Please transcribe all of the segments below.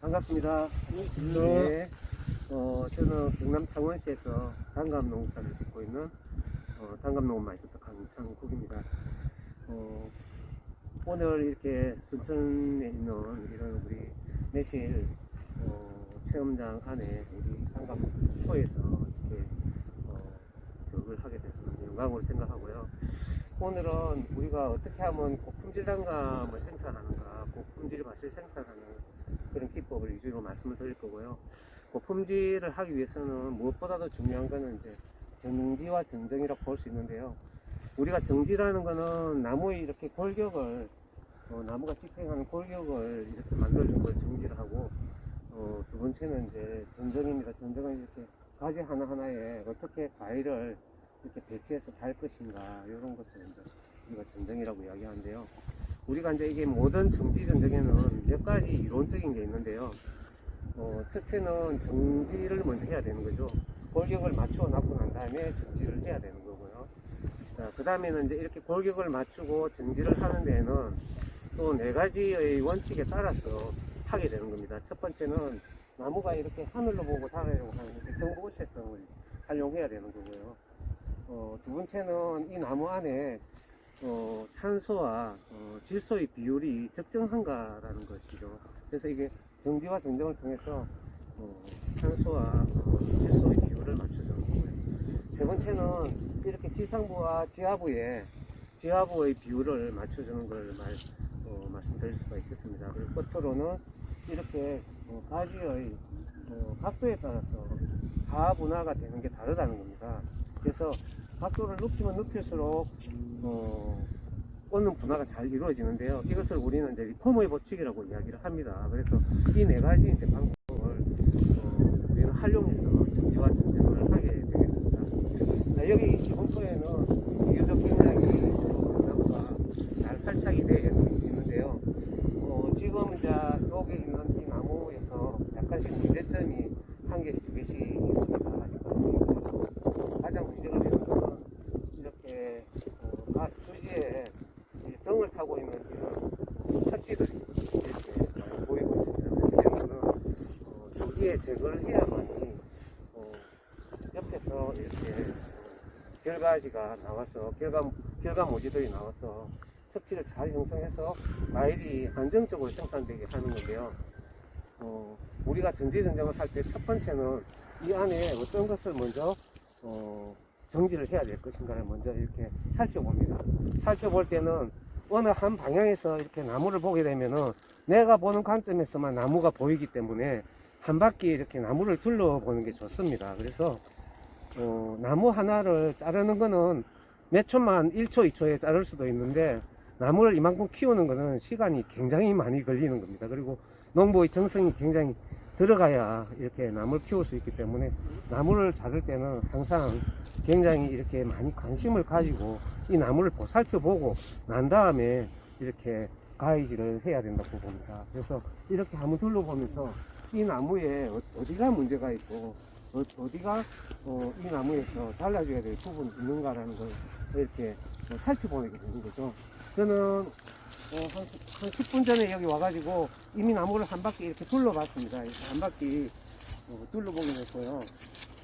반갑습니다. 네. 저는 경남 창원시에서 단감 농사를 짓고 있는 단감 농업 마이스터 강창국입니다. 오늘 이렇게 순천에 있는 이런 우리 매실 체험장 안에 우리 단감 소에서 이렇게 교육을 하게 돼서 영광으로 생각하고요. 오늘은 우리가 어떻게 하면 고품질 단감을 생산하는가, 고품질 밭을 생산하는 그런 기법을 위주로 말씀을 드릴 거고요. 고품질을 하기 위해서는 무엇보다도 중요한 거는 이제 정지와 정정이라고 볼 수 있는데요. 우리가 정지라는 거는 나무의 이렇게 골격을 나무가 집행하는 골격을 이렇게 만들어준 걸 정지를 하고, 두 번째는 이제 정정입니다. 정정은 이렇게 가지 하나하나에 어떻게 과일을 이렇게 배치해서 달 것인가, 이런 것을 이제 우리가 정정이라고 이야기하는데요. 우리가 이제 이게 모든 정지 정정에는 몇 가지 이론적인 게 있는데요. 첫째는 정지를 먼저 해야 되는 거죠. 골격을 맞추어 놨고 난 다음에 정지를 해야 되는 거고요. 자, 그 다음에는 이제 이렇게 골격을 맞추고 정지를 하는 데에는 또 네 가지의 원칙에 따라서 하게 되는 겁니다. 첫 번째는 나무가 이렇게 하늘로 보고 자라려고 하는 정보우체성을 활용해야 되는 거고요. 두 번째는 이 나무 안에 탄소와 질소의 비율이 적정한가라는 것이죠. 그래서 이게 정지와 정정을 통해서 탄소와 질소의 비율을 맞춰주는 거고요. 세 번째는 이렇게 지상부와 지하부의 비율을 맞춰주는 걸 말씀드릴 수가 있겠습니다. 그리고 끝으로는 이렇게 가지의 각도에 따라서 가분화가 되는 게 다르다는 겁니다. 그래서 각도를 높이면 높일수록 꽂는 분화가 잘 이루어지는데요. 이것을 우리는 이제 리포머의 법칙이라고 이야기를 합니다. 그래서 이 네 가지 이제 방법을 우리는 활용해서 정지와 정정을 하게 되겠습니다. 자, 여기 시범토에는 비교적 굉장히 나무가 잘 활착이 되어 있는데요. 지금 이제 여기 있는 이 나무에서 약간씩 문제점이 한 개씩 두 개씩 있습니다. 아직까지. 가장 문제가 되는 것은 이렇게 주지에 등을 타고 있는 이런 척지들이 이렇게 많이 보이고 있습니다. 그래서 여기는 조기에 제거를 해야만이 옆에서 이렇게 결가지가 나와서 결가 모지들이 나와서 척지를 잘 형성해서 과일이 안정적으로 생산되게 하는 건데요. 우리가 정지정정을 할 때 첫 번째는 이 안에 어떤 것을 먼저 정지를 해야 될 것인가를 먼저 이렇게 살펴봅니다. 살펴볼 때는 어느 한 방향에서 이렇게 나무를 보게 되면은 내가 보는 관점에서만 나무가 보이기 때문에 한 바퀴 이렇게 나무를 둘러보는 게 좋습니다. 그래서 나무 하나를 자르는 거는 몇 초만 1초, 2초에 자를 수도 있는데 나무를 이만큼 키우는 거는 시간이 굉장히 많이 걸리는 겁니다. 그리고 농부의 정성이 굉장히 들어가야 이렇게 나무를 키울 수 있기 때문에 나무를 자를 때는 항상 굉장히 이렇게 많이 관심을 가지고 이 나무를 살펴보고 난 다음에 이렇게 가위질을 해야 된다고 봅니다. 그래서 이렇게 한번 둘러보면서 이 나무에 어디가 문제가 있고 어디가 이 나무에서 잘라줘야 될 부분이 있는가라는 걸 이렇게 살펴보게 되는 거죠. 저는 한 10분 전에 여기 와가지고 이미 나무를 한 바퀴 이렇게 둘러봤습니다. 이렇게 한 바퀴 둘러보게 됐고요.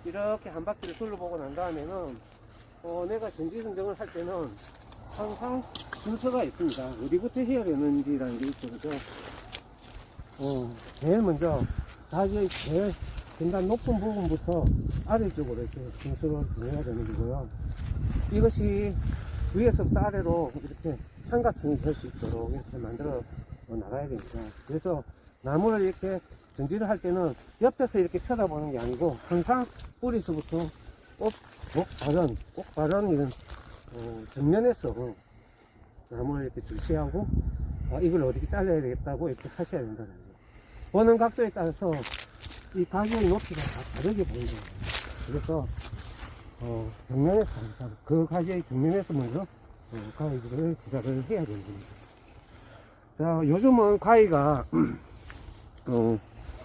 이렇게 한 바퀴를 둘러보고 난 다음에는 내가 정지정정을 할 때는 항상 순서가 있습니다. 어디부터 해야 되는지라는 게 있죠. 그죠? 제일 먼저 가지의 제일 중간 높은 부분부터 아래쪽으로 이렇게 순서를 정해야 되는 거고요. 이것이 위에서부터 아래로 이렇게 삼각형이 될 수 있도록 이렇게 만들어 나가야 됩니다. 그래서 나무를 이렇게 정지를 할 때는 옆에서 이렇게 쳐다보는 게 아니고 항상 뿌리서부터 꼭 바른 이런 정면에서 나무를 이렇게 주시하고 이걸 어떻게 잘라야 되겠다고 이렇게 하셔야 된다는 거예요. 보는 각도에 따라서 이 가지의 높이가 다 다르게 보이죠. 그래서 정면에서 그 가지의 정면에서 먼저 가위질을 시작을 해야 되는 겁니다. 자, 요즘은 가위가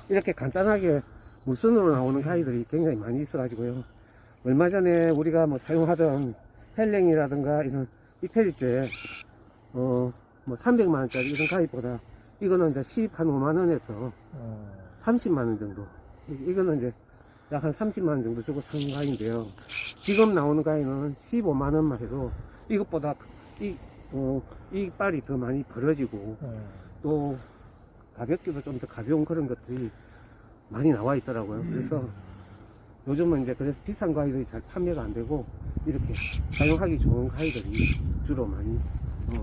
이렇게 간단하게 무선으로 나오는 가위들이 굉장히 많이 있어 가지고요. 얼마 전에 우리가 사용하던 헬랭이라든가 이런 이페리제 300만원짜리 이런 가위보다 이거는 이제 15만 원에서 30만 원 정도. 이거는 이제 약 한 30만 원 정도 주고 산 가위인데요. 지금 나오는 가위는 15만 원만 해도 이것보다 이 빨이 더 많이 벌어지고 또 가볍기도 좀 더 가벼운 그런 것들이 많이 나와 있더라고요. 그래서 요즘은 이제 그래서 비싼 가위들이 잘 판매가 안 되고 이렇게 사용하기 좋은 가위들이 주로 많이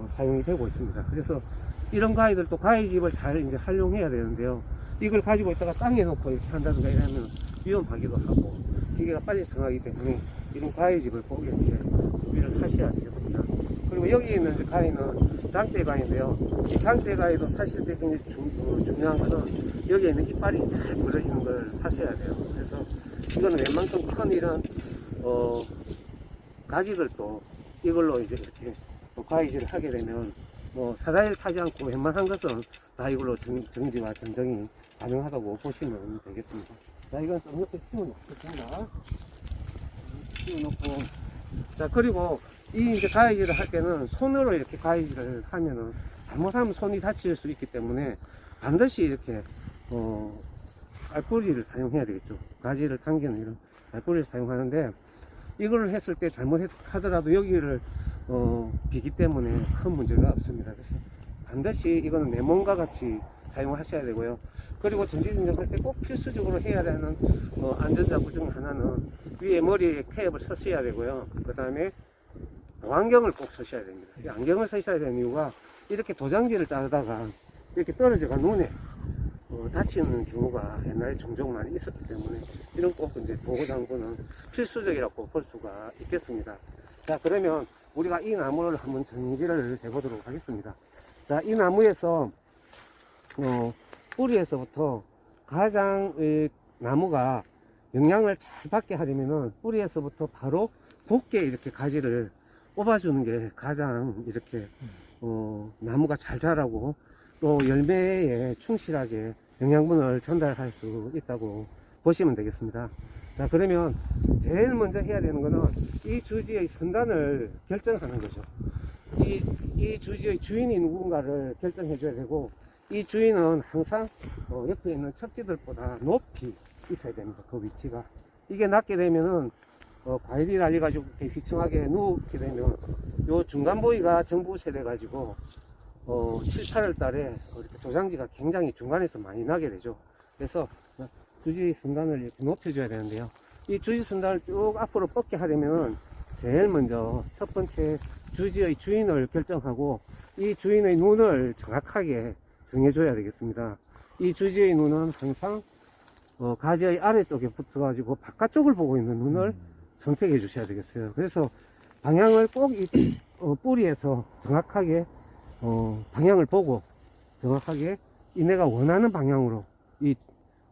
사용이 되고 있습니다. 그래서 이런 가위들도 가위집을 잘 이제 활용해야 되는데요. 이걸 가지고 있다가 땅에 놓고 이렇게 한다든가 이러면 위험하기도 하고 기계가 빨리 상하기 때문에 이런 가위집을 꼭 이렇게 구비를 하셔야 되겠습니다. 그리고 여기 있는 이제 가위는 장대 가위인데요. 이 장대 가위도 사실 굉장히 중요한 것은 여기에 있는 이빨이 잘 벌어지는 걸 사셔야 돼요. 그래서 이거는 웬만큼 큰 이런 가지들도 이걸로 이제 이렇게 가위질을 하게 되면 사다리를 타지 않고 웬만한 것은 다 이걸로 정지와 전정이 가능하다고 보시면 되겠습니다. 자, 이건 좀 옆에 치워놓겠습니다. 치워놓고, 자, 그리고 이 이제 가위질을 할 때는 손으로 이렇게 가위질을 하면은 잘못하면 손이 다칠 수 있기 때문에 반드시 이렇게 알뿌리를 사용해야 되겠죠. 가지를 당기는 이런 알뿌리를 사용하는데 이걸 했을 때 잘못하더라도 여기를 비기 때문에 큰 문제가 없습니다. 그래서 반드시 이거는 레몬과 같이 사용하셔야 되고요. 그리고 전지전정할 때 꼭 필수적으로 해야 되는 안전장구 중 하나는 위에 머리에 캡을 쓰셔야 되고요. 그 다음에 안경을 꼭 쓰셔야 됩니다. 이 안경을 쓰셔야 되는 이유가 이렇게 도장지를 따다가 이렇게 떨어져가 눈에 다치는 경우가 옛날에 종종 많이 있었기 때문에 이런 꼭 이제 보호장구는 필수적이라고 볼 수가 있겠습니다. 자, 그러면 우리가 이 나무를 한번 정지를 해보도록 하겠습니다. 자, 이 나무에서 뿌리에서부터 가장 나무가 영향을 잘 받게 하려면은 뿌리에서부터 바로 곱게 이렇게 가지를 뽑아주는 게 가장 이렇게 나무가 잘 자라고 또 열매에 충실하게 영양분을 전달할 수 있다고 보시면 되겠습니다. 자, 그러면 제일 먼저 해야 되는 거는 이 주지의 선단을 결정하는 거죠. 이 주지의 주인이 누군가를 결정해 줘야 되고, 이 주인은 항상 옆에 있는 척지들보다 높이 있어야 됩니다. 그 위치가. 이게 낮게 되면은 과일이 달려가지고 이렇게 휘청하게 누우게 되면 요 중간 부위가 정부세 돼가지고 7, 8월 달에 이렇게 도장지가 굉장히 중간에서 많이 나게 되죠. 그래서 주지 선단을 이렇게 높여줘야 되는데요. 이 주지 선단을 쭉 앞으로 뻗게 하려면 제일 먼저 첫 번째 주지의 주인을 결정하고 이 주인의 눈을 정확하게 정해줘야 되겠습니다. 이 주지의 눈은 항상 가지의 아래쪽에 붙어가지고 바깥쪽을 보고 있는 눈을 선택해 주셔야 되겠어요. 그래서 방향을 꼭 이 뿌리에서 정확하게 방향을 보고 정확하게 내가 원하는 방향으로 이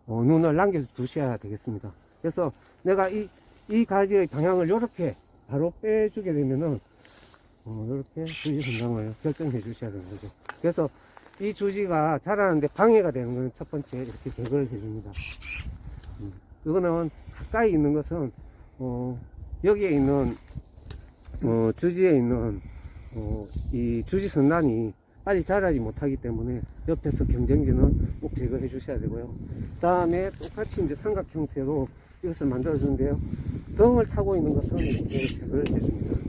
눈을 남겨 두셔야 되겠습니다. 그래서 내가 이 가지의 방향을 이렇게 바로 빼주게 되면은 이렇게 주지 선상을 결정해 주셔야 되는 거죠. 그래서 이 주지가 자라는데 방해가 되는 것은 첫 번째 이렇게 제거를 해줍니다. 이거는 가까이 있는 것은 여기에 있는 주지에 있는 이 주지 선단이 빨리 자라지 못하기 때문에 옆에서 경쟁지는 꼭 제거해 주셔야 되고요. 그 다음에 똑같이 이제 삼각 형태로 이것을 만들어 주는데요. 덩을 타고 있는 것은 이렇게 제거를 해줍니다.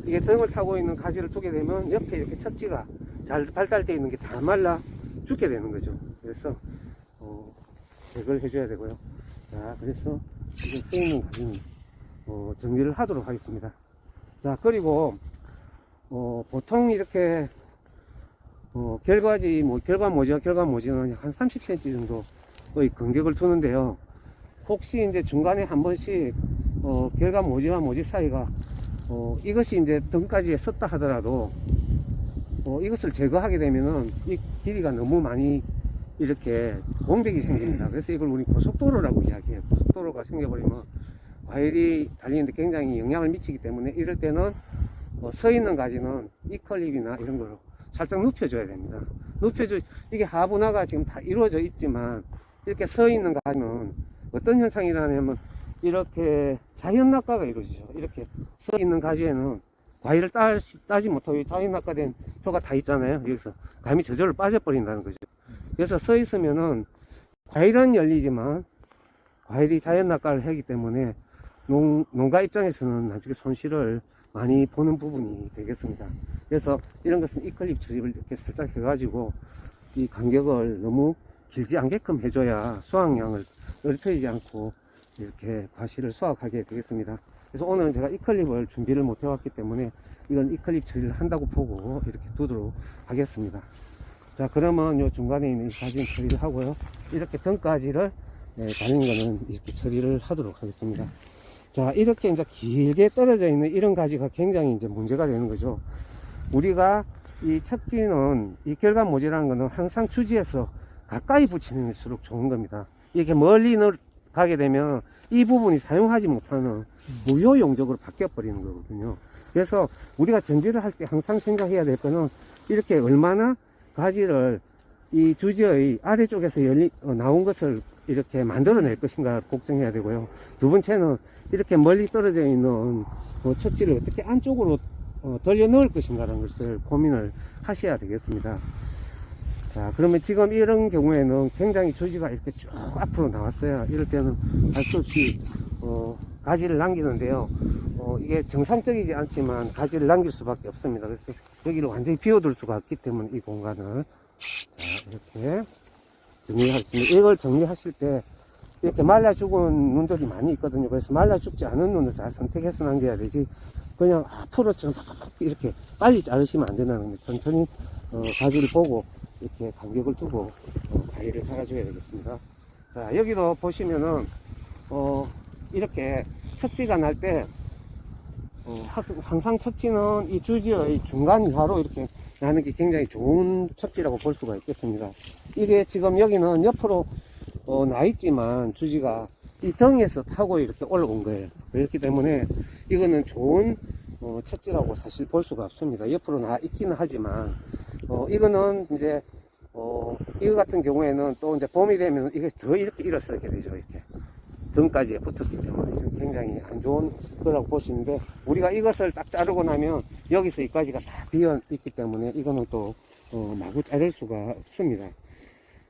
이게 덩을 타고 있는 가지를 두게 되면 옆에 이렇게 척지가 잘 발달되어 있는 게 다 말라 죽게 되는 거죠. 그래서 제거를 해줘야 되고요. 자, 그래서 지금 쓰이는 가지는 정리를 하도록 하겠습니다. 자, 그리고 보통 이렇게 결과모지는 한 30cm 정도의 간격을 두는데요. 혹시 이제 중간에 한 번씩 결과모지와 모지 사이가 이것이 이제 등까지 섰다 하더라도 이것을 제거하게 되면은 이 길이가 너무 많이 이렇게 공백이 생깁니다. 그래서 이걸 우리 고속도로라고 이야기해요. 고속도로가 생겨버리면 과일이 달리는데 굉장히 영향을 미치기 때문에 이럴 때는 서 있는 가지는 이클립이나 이런 걸로 살짝 눕혀줘야 됩니다. 이게 하분화가 지금 다 이루어져 있지만 이렇게 서 있는 가지는 어떤 현상이 일어나냐면 이렇게 자연 낙과가 이루어지죠. 이렇게 서 있는 가지에는 과일을 따지 못하고 자연 낙과된 표가 다 있잖아요. 여기서 감이 저절로 빠져버린다는 거죠. 그래서 서 있으면은 과일은 열리지만 과일이 자연낙과를 하기 때문에 농가 입장에서는 나중에 손실을 많이 보는 부분이 되겠습니다. 그래서 이런 것은 이클립 처리를 이렇게 살짝 해가지고 이 간격을 너무 길지 않게끔 해줘야 수확량을 떨어뜨리지 않고 이렇게 과실을 수확하게 되겠습니다. 그래서 오늘은 제가 이클립을 준비를 못 해왔기 때문에 이건 이클립 처리를 한다고 보고 이렇게 두도록 하겠습니다. 자, 그러면 요 중간에 있는 이 가지는 처리를 하고요. 이렇게 등가지를 달린 거는 이렇게 처리를 하도록 하겠습니다. 자, 이렇게 이제 길게 떨어져 있는 이런 가지가 굉장히 이제 문제가 되는 거죠. 우리가 이 척지는 이 결감 모지라는 거는 항상 주지에서 가까이 붙이는수록 좋은 겁니다. 이렇게 멀리 가게 되면 이 부분이 사용하지 못하는 무효 용적으로 바뀌어 버리는 거거든요. 그래서 우리가 전지를 할 때 항상 생각해야 될 거는 이렇게 얼마나 가지를 이 주지의 아래쪽에서 나온 것을 이렇게 만들어낼 것인가 걱정해야 되고요. 두 번째는 이렇게 멀리 떨어져 있는 척지를 어떻게 안쪽으로 돌려 넣을 것인가라는 것을 고민을 하셔야 되겠습니다. 자, 그러면 지금 이런 경우에는 굉장히 주지가 이렇게 쭉 앞으로 나왔어요. 이럴 때는 할 수 없이 가지를 남기는데요. 이게 정상적이지 않지만 가지를 남길 수밖에 없습니다. 그래서 여기를 완전히 비워둘 수가 없기 때문에 이 공간을 자, 이렇게 정리하겠습니다. 이걸 정리하실 때 이렇게 말라 죽은 눈들이 많이 있거든요. 그래서 말라 죽지 않은 눈을 잘 선택해서 남겨야 되지 그냥 앞으로처럼 이렇게 빨리 자르시면 안 된다는 거예요. 천천히 가지를 보고 이렇게 간격을 두고 가위를 갈아줘야 되겠습니다. 자, 여기도 보시면은 이렇게 척지가 날 때 항상 척지는 이 주지의 중간 이하로 이렇게 나는 게 굉장히 좋은 척지라고 볼 수가 있겠습니다. 이게 지금 여기는 옆으로 나 있지만 주지가 이 등에서 타고 이렇게 올라온 거예요. 그렇기 때문에 이거는 좋은 척지라고 사실 볼 수가 없습니다. 옆으로 나 있기는 하지만 이거는 이제 이거 같은 경우에는 또 이제 봄이 되면 이게 더 이렇게 일어서게 되죠. 이렇게 등까지 붙었기 때문에 굉장히 안 좋은 거라고 보시는데, 우리가 이것을 딱 자르고 나면 여기서 여기까지가 다 비어 있기 때문에 이거는 또 마구 자를 수가 없습니다.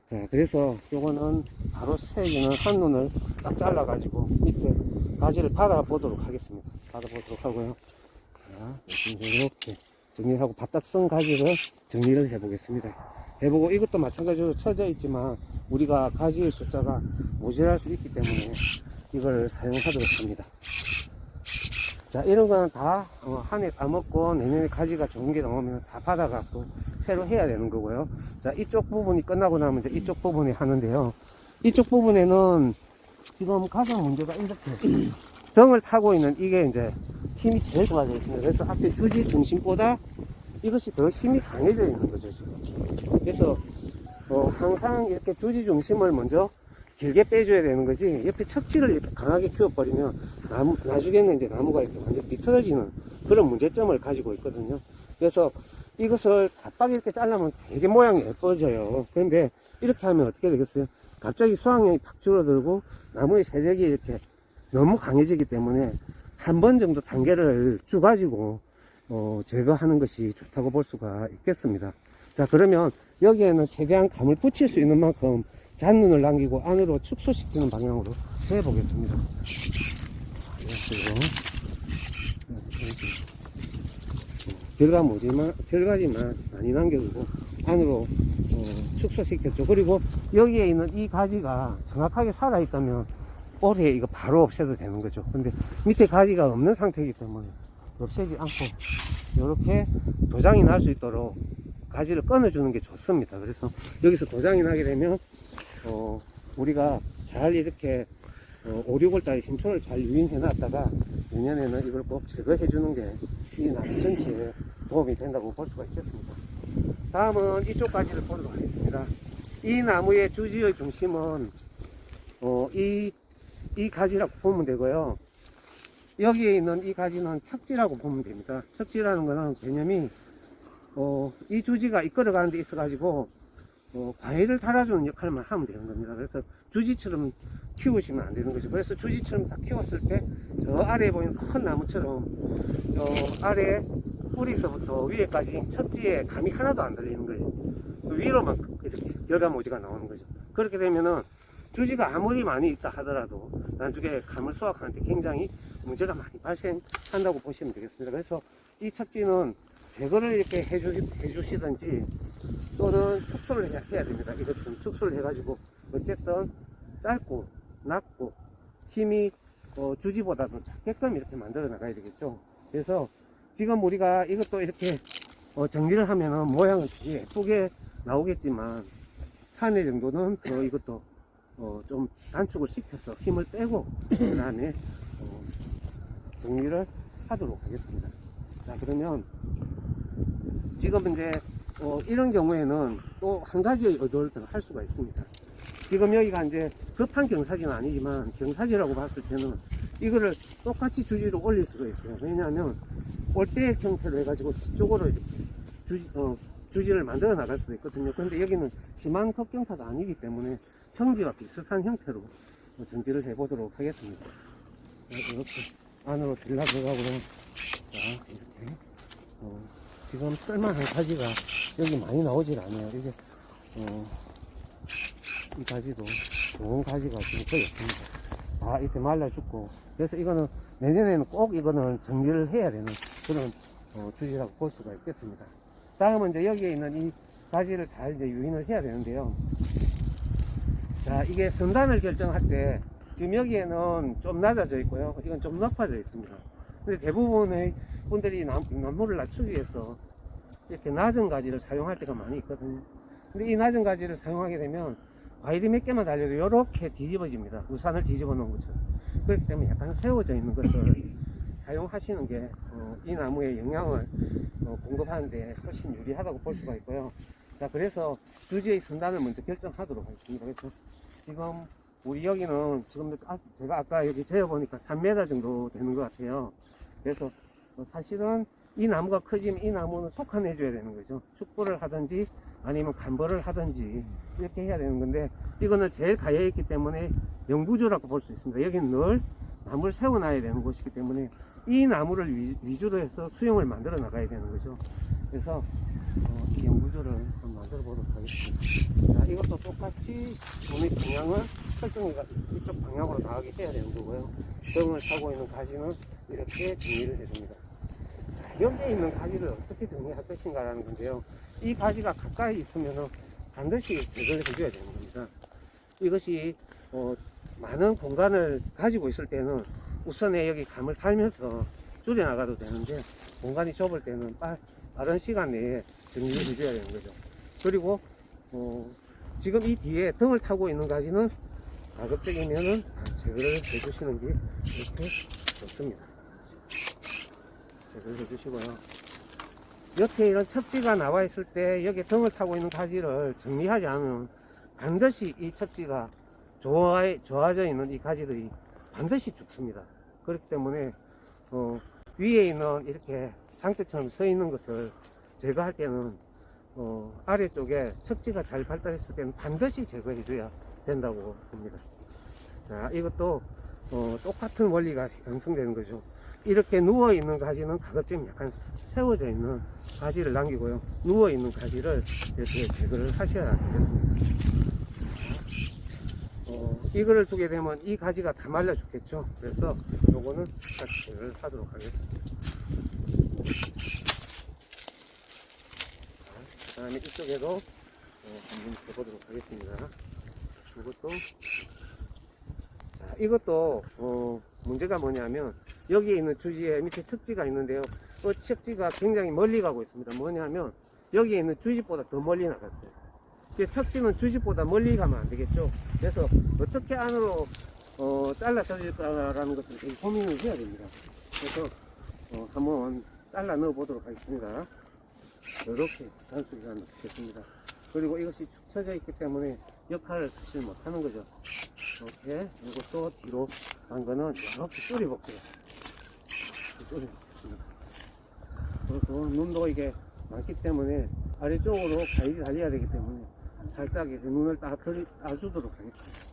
자, 그래서 요거는 바로 새기는 한 눈을 딱 잘라 가지고 밑에 가지를 받아 보도록 하겠습니다. 받아 보도록 하고요. 자, 이렇게 정리하고 바닥 쓴 가지를 정리를 해 보겠습니다. 해보고 이것도 마찬가지로 쳐져 있지만 우리가 가지의 숫자가 모자랄 수 있기 때문에 이걸 사용하도록 합니다. 자, 이런 거는 다 한 해 까먹고 내년에 가지가 좋은 게 나오면 다 받아갖고 새로 해야 되는 거고요. 자, 이쪽 부분이 끝나고 나면 이제 이쪽 부분에 하는데요. 이쪽 부분에는 지금 가장 문제가 이렇게 등을 타고 있는 이게 이제 힘이 제일 좋아져 있습니다. 그래서 앞에 주지 중심보다 이것이 더 힘이 강해져 있는 거죠, 지금. 그래서 항상 이렇게 주지 중심을 먼저 길게 빼줘야 되는 거지, 옆에 척지를 이렇게 강하게 키워버리면 나중에는 이제 나무가 이렇게 완전 비틀어지는 그런 문제점을 가지고 있거든요. 그래서 이것을 가빡 이렇게 잘라면 되게 모양이 예뻐져요. 그런데 이렇게 하면 어떻게 되겠어요? 갑자기 수확량이 팍 줄어들고 나무의 세력이 이렇게 너무 강해지기 때문에 한 번 정도 단계를 쭉 가지고 제거하는 것이 좋다고 볼 수가 있겠습니다. 자, 그러면 여기에는 최대한 감을 붙일 수 있는 만큼 잔눈을 남기고 안으로 축소시키는 방향으로 해보겠습니다. 결과지만 많이 남겨두고 안으로 축소시켰죠. 그리고 여기에 있는 이 가지가 정확하게 살아있다면 올해 이거 바로 없애도 되는 거죠. 근데 밑에 가지가 없는 상태이기 때문에 없애지 않고 이렇게 도장이 날 수 있도록 가지를 끊어주는 게 좋습니다. 그래서 여기서 도장이 나게 되면 우리가 잘 이렇게 5, 6월달에 신촌을 잘 유인해 놨다가 내년에는 이걸 꼭 제거해 주는 게 이 나무 전체에 도움이 된다고 볼 수가 있겠습니다. 다음은 이쪽 가지를 보도록 하겠습니다. 이 나무의 주지의 중심은 이 가지라고 보면 되고요. 여기에 있는 이 가지는 척지라고 보면 됩니다. 척지라는 거는 개념이 이 주지가 이끌어가는 데 있어 가지고 과일을 달아주는 역할만 하면 되는 겁니다. 그래서 주지처럼 키우시면 안 되는 거죠. 그래서 주지처럼 다 키웠을 때 저 아래에 보이는 큰 나무처럼 아래 뿌리서부터 위에까지 척지에 감이 하나도 안 들리는 거예요. 위로만 이렇게 결과모지가 나오는 거죠. 그렇게 되면은 주지가 아무리 많이 있다 하더라도 나중에 감을 수확하는데 굉장히 문제가 많이 발생한다고 보시면 되겠습니다. 그래서 이 척지는 제거를 이렇게 해주시든지 또는 축소를 해야 됩니다. 이것처럼 축소를 해가지고 어쨌든 짧고 낮고 힘이 주지보다도 작게끔 이렇게 만들어 나가야 되겠죠. 그래서 지금 우리가 이것도 이렇게 정리를 하면은 모양은 되게 예쁘게 나오겠지만 한 해 정도는 더 이것도 좀 단축을 시켜서 힘을 빼고 그 다음에 정리를 하도록 하겠습니다. 자, 그러면 지금 이제 이런 경우에는 또 한 가지의 의도를 더 할 수가 있습니다. 지금 여기가 이제 급한 경사지는 아니지만 경사지라고 봤을 때는 이거를 똑같이 주지로 올릴 수가 있어요. 왜냐하면 올대 형태로 해가지고 뒤쪽으로 이렇게 주지를 만들어 나갈 수도 있거든요. 그런데 여기는 심한 급경사가 아니기 때문에 평지와 비슷한 형태로 정지를 해보도록 하겠습니다. 이렇게 안으로 들어가고요. 자, 이렇게 지금 쓸만한 가지가 여기 많이 나오질 않아요. 이게 이 가지도 좋은 가지가 지금 거의 없습니다. 다 이렇게 말라 죽고, 그래서 이거는 내년에는 꼭 이거는 정리를 해야 되는 그런 주지라고 볼 수가 있겠습니다. 다음은 이제 여기에 있는 이 가지를 잘 이제 유인을 해야 되는데요. 자, 이게 선단을 결정할 때 지금 여기에는 좀 낮아져 있고요. 이건 좀 높아져 있습니다. 근데 대부분의 분들이 나무를 낮추기 위해서 이렇게 낮은 가지를 사용할 때가 많이 있거든요. 근데 이 낮은 가지를 사용하게 되면 과일이 몇 개만 달려도 이렇게 뒤집어집니다. 우산을 뒤집어 놓은 것처럼. 그렇기 때문에 약간 세워져 있는 것을 사용하시는 게 이 나무에 영향을 공급하는데 훨씬 유리하다고 볼 수가 있고요. 자, 그래서 주지의 선단을 먼저 결정하도록 하겠습니다. 그래서 지금 우리 여기는 지금 제가 아까 여기 재어보니까 3m 정도 되는 것 같아요. 그래서 사실은 이 나무가 커지면 이 나무는 속한해줘야 되는 거죠. 축보를 하든지 아니면 간벌을 하든지 이렇게 해야 되는 건데, 이거는 제일 가해있기 때문에 영구조라고 볼 수 있습니다. 여기는 늘 나무를 세워놔야 되는 곳이기 때문에 이 나무를 위주로 해서 수용을 만들어 나가야 되는 거죠. 그래서 이 영구조를 한번 만들어 보도록 하겠습니다. 자, 이것도 똑같이 몸의 방향을 설정해가 이쪽 방향으로 나가게 해야 되는 거고요. 등을 타고 있는 가지는 이렇게 정리를 해줍니다. 자, 여기에 있는 가지를 어떻게 정리할 것인가라는 건데요. 이 가지가 가까이 있으면 반드시 제거를 해줘야 되는 겁니다. 이것이 많은 공간을 가지고 있을 때는 우선에 여기 감을 달면서 줄여나가도 되는데, 공간이 좁을 때는 빠른 시간 내에 정리를 해줘야 되는 거죠. 그리고 지금 이 뒤에 등을 타고 있는 가지는 가급적이면은 제거를 해주시는 게 이렇게 좋습니다. 제거를 해주시고요. 옆에 이런 척지가 나와 있을 때 여기 등을 타고 있는 가지를 정리하지 않으면 반드시 이 척지가 좋아져 있는 이 가지들이 반드시 죽습니다. 그렇기 때문에 위에 있는 이렇게 장대처럼 서 있는 것을 제거할 때는 아래쪽에 척지가 잘 발달했을 때는 반드시 제거해 줘야 된다고 봅니다. 자, 이것도 똑같은 원리가 형성되는 거죠. 이렇게 누워 있는 가지는 가급적 약간 세워져 있는 가지를 남기고요. 누워 있는 가지를 이렇게 제거를 하셔야 되겠습니다. 이거를 두게 되면 이 가지가 다 말라 죽겠죠. 그래서 요거는 같이 제거를 하도록 하겠습니다. 그 다음에 이쪽에도 한번 해보도록 하겠습니다. 이것도 문제가 뭐냐면 여기에 있는 주지에 밑에 척지가 있는데요. 그 척지가 굉장히 멀리 가고 있습니다. 뭐냐면 여기에 있는 주지보다 더 멀리 나갔어요. 척지는 주지보다 멀리 가면 안 되겠죠. 그래서 어떻게 안으로 잘라 떨어질까라는 것을 되게 고민을 해야 됩니다. 그래서 한번 잘라 넣어 보도록 하겠습니다. 이렇게 단수기가 넣겠습니다. 그리고 이것이 축 처져 있기 때문에 역할을 사실 못하는 거죠. 이렇게 이것도 뒤로 간 거는 이렇게 줄여볼게요. 줄여보겠습니다. 그리고 눈도 이게 많기 때문에 아래쪽으로 과일이 달려야 되기 때문에 살짝 이렇게 눈을 따주도록 하겠습니다.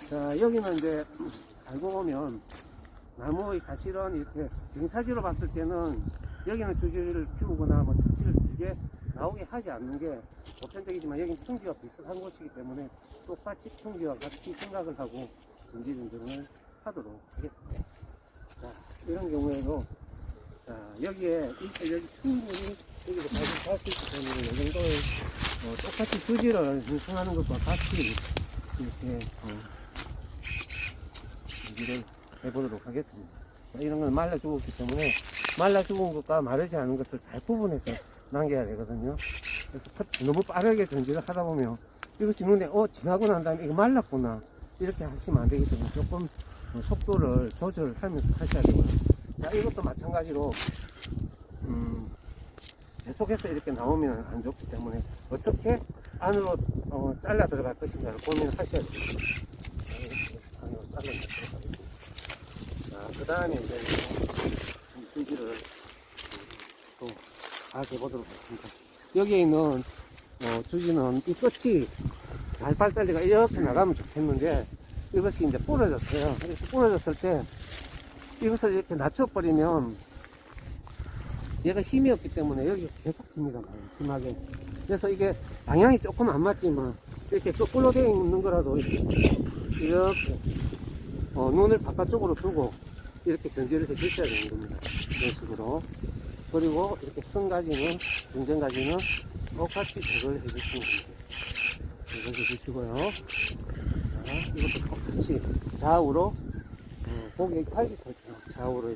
자, 여기는 이제 알고 보면 나무의 사실은 이렇게 경사지로 봤을 때는 여기는 주지를 피우거나 뭐 척지를 길게 나오게 하지 않는 게 보편적이지만 여긴 평지와 비슷한 곳이기 때문에 똑같이 평지와 같이 생각을 하고 전지전정을 하도록 하겠습니다. 자, 이런 경우에도 자, 여기에 여기 충분히 여기서 발생할 수 있기 때문에 이 정도의 똑같이 주지를 형성하는 것과 같이 이렇게 준비를 해보도록 하겠습니다. 자, 이런 건 말라 죽었기 때문에 말라 죽은 것과 마르지 않은 것을 잘 구분해서 남겨야 되거든요. 그래서 너무 빠르게 전지를 하다 보면 이것이 눈에 지나고 난 다음에 이거 말랐구나 이렇게 하시면 안 되기 때문에 조금 속도를 조절하면서 하셔야 되고요. 자, 이것도 마찬가지로 계속해서 이렇게 나오면 안 좋기 때문에 어떻게 안으로 잘라 들어갈 것인가를 고민하셔야 됩니다. 이렇게 안으로 잘라 들어가겠습니다. 자, 그 다음에 이제 줄기를 또 파악해 보도록 하겠습니다. 여기에 있는 주지는 이 끝이 날빨달리가 이렇게 나가면 좋겠는데 이것이 이제 부러졌어요. 이렇게 부러졌을 때 이것을 이렇게 낮춰버리면 얘가 힘이 없기 때문에 여기 계속 힘이가 많아요. 심하게. 그래서 이게 방향이 조금 안 맞지만 이렇게 거꾸로 되어 있는 거라도 이렇게 눈을 바깥쪽으로 두고 이렇게 전지를 해 주셔야 되는 겁니다. 이런 식으로. 그리고 이렇게 선가지는, 중전가지는 똑같이 제거를 해 주시면 됩니다. 제거해 주시고요. 자, 이것도 똑같이 좌우로, 고개 팔기처럼 좌우로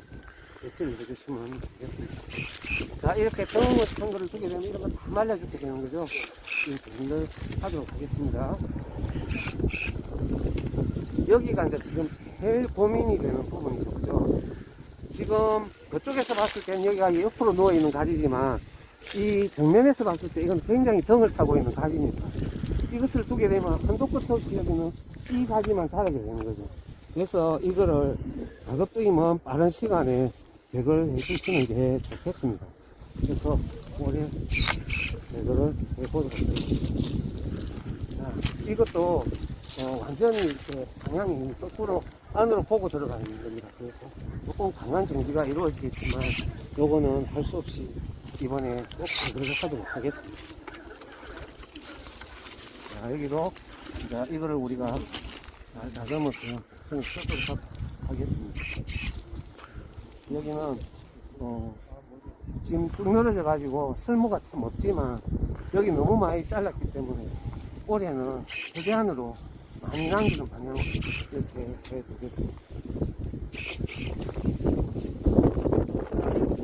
배치를 해 주시면 되겠습니다. 자, 이렇게 병원 같은 거를 두게 되면 이런 거 다 말려 죽게 되는 거죠. 이렇게 정리를 하도록 하겠습니다. 여기가 이제 지금 제일 고민이 되는 부분이죠. 그죠? 지금 그쪽에서 봤을 때는 여기가 옆으로 누워있는 가지지만 이 정면에서 봤을 때 이건 굉장히 덩을 타고 있는 가지입니다. 이것을 두게 되면 한도 끝 없이 여기는 이 가지만 자라게 되는 거죠. 그래서 이거를 가급적이면 빠른 시간에 제거를 해주시는 게 좋겠습니다. 그래서 올해 제거를 해보도록 하겠습니다. 자, 이것도 완전히 이렇게 방향이 거꾸로 안으로 보고 들어가는 겁니다. 그래서 조금 강한 정지가 이루어지겠지만 요거는 할 수 없이 이번에 꼭 제거를 하도록 하겠습니다. 자, 여기도 자, 이거를 우리가 잘 다듬어서 손을 쓰도록 하겠습니다. 여기는 지금 쭉 늘어져 가지고 쓸모가 참 없지만 여기 너무 많이 잘랐기 때문에 올해는 최대한으로 많이 남기는 방향으로 이렇게 해보겠습니다.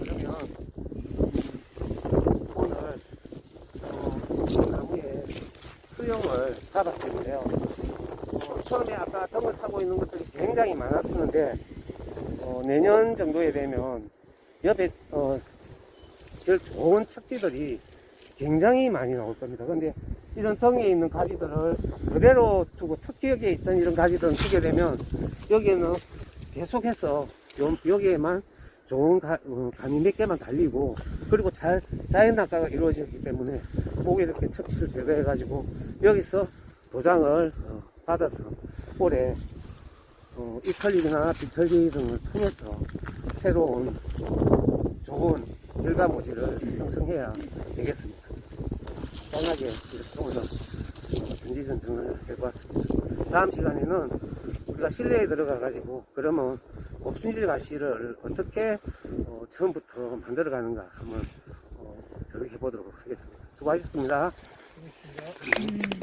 그러면 오늘 나무에 수용을 잡았는데요. 처음에 아까 덩을 타고 있는 것들이 굉장히 많았었는데 내년 정도에 되면 옆에 별 좋은 척지들이 굉장히 많이 나올 겁니다. 근데 이런 덩에 있는 가지들을 그대로 두고 특히 여기에 있던 이런 가지들은 두게 되면 여기에는 계속해서 여기에만 좋은 감이 몇 개만 달리고 그리고 자연 낙과가 이루어지기 때문에 꼭 이렇게 척지를 제거해 가지고 여기서 도장을 받아서 올해 이털립이나 비털립 등을 통해서 새로운 좋은 결과물질을 형성해야 되겠습니다. 편하게 이렇게 오늘 전지전정을 해보았습니다. 다음 시간에는 우리가 실내에 들어가 가지고 그러면 옵순질 가시를 어떻게 처음부터 만들어 가는가 한번 교육해 보도록 하겠습니다. 수고하셨습니다. 고맙습니다.